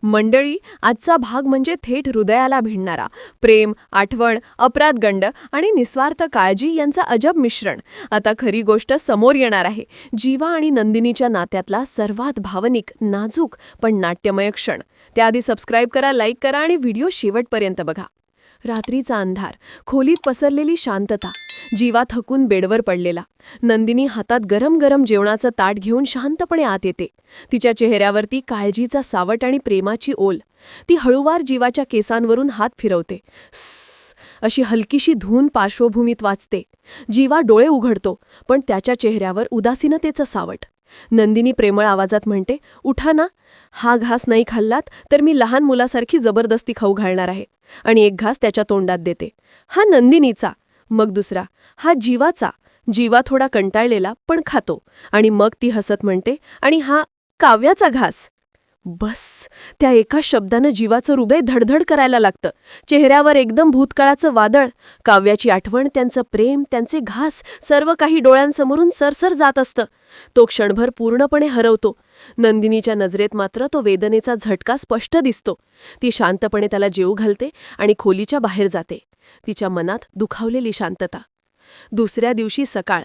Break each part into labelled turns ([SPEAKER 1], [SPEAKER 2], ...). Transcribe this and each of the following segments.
[SPEAKER 1] मंडळी, आजचा भाग म्हणजे थेट हृदयाला भिडणारा प्रेम, आठवण, अपराधगंड आणि निस्वार्थ काळजी यांचं अजब मिश्रण. आता खरी गोष्ट समोर येणार आहे. जीवा आणि नंदिनीच्या नात्यातला सर्वात भावनिक, नाजूक पण नाट्यमय क्षण. त्याआधी सबस्क्राईब करा, लाईक करा आणि व्हिडिओ शेवटपर्यंत बघा. रात्रीचा अंधार, खोलीत पसरलेली शांतता, जीवा थकून बेडवर पडलेला. नंदिनी हातात गरम गरम जेवणाचं ताट घेऊन शांतपणे आत येते. तिच्या चेहऱ्यावरती काळजीचा सावट आणि प्रेमाची ओल. ती हळूवार जीवाच्या केसांवरून हात फिरवते. स्स अशी हलकीशी धून पार्श्वभूमीत वाजते. जीवा डोळे उघडतो, पण त्याच्या चेहऱ्यावर उदासीनतेचं सावट. नंदिनी प्रेमळ आवाजात म्हणते, उठा ना, हा घास नाही खाल्लात तर मी लहान मुलासारखी जबरदस्ती खाऊ घालणार आहे. आणि एक घास त्याच्या तोंडात देते. हा नंदिनीचा, मग दुसरा, हा जीवाचा. जीवा थोडा कंटाळलेला पण खातो. आणि मग ती हसत म्हणते, आणि हा काव्याचा घास. बस, त्या एका शब्दानं जीवाचं हृदय धडधड करायला लागतं. चेहऱ्यावर एकदम भूतकाळाचं वादळ. काव्याची आठवण, त्यांचं प्रेम, त्यांचे घास, सर्व काही डोळ्यांसमोरून सरसर जात असतं. तो क्षणभर पूर्णपणे हरवतो. नंदिनीच्या नजरेत मात्र तो वेदनेचा झटका स्पष्ट दिसतो. ती शांतपणे त्याला जेवू घालते आणि खोलीच्या बाहेर जाते. तिच्या मनात दुखावलेली शांतता. दुसऱ्या दिवशी सकाळ.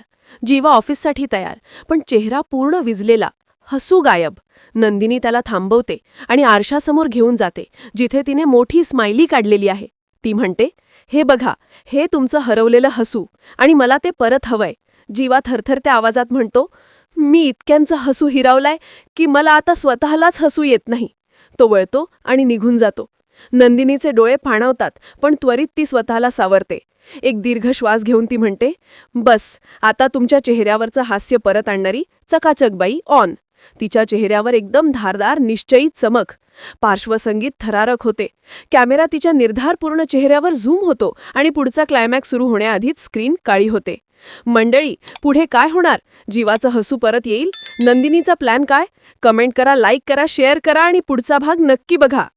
[SPEAKER 1] जीवा ऑफिससाठी तयार, पण चेहरा पूर्ण विझलेला, हसू गायब. नंदिनी त्याला थांबवते आणि आरशासमोर घेऊन जाते, जिथे तिने मोठी स्माइली काढलेली आहे. ती म्हणते, हे बघा, हे तुमचं हरवलेलं हसू आणि मला ते परत हवंय. जीवा थरथरत्या आवाजात म्हणतो, मी इतक्यांचं हसू हिरावलाय की मला आता स्वतःलाच हसू येत नाही. तो वळतो आणि निघून जातो. नंदिनीचे डोळे पाणावतात, पण त्वरित ती स्वतःला सावरते. एक दीर्घ श्वास घेऊन ती म्हणते, बस, आता तुमच्या चेहऱ्यावरचं हास्य परत आणणारी चकाचक बाई ऑन. तिच्या चेहऱ्यावर एकदम धारदार, निश्चयी चमक. पार्श्वसंगीत थरारक होते. कॅमेरा तिच्या निर्धारपूर्ण चेहऱ्यावर झूम होतो आणि पुढचा क्लायमॅक्स सुरू होण्याआधीच स्क्रीन काळी होते. मंडळी, पुढे काय होणार? जीवाचं हसू परत येईल? नंदिनीचा प्लॅन काय? कमेंट करा, लाईक करा, शेअर करा आणि पुढचा भाग नक्की बघा.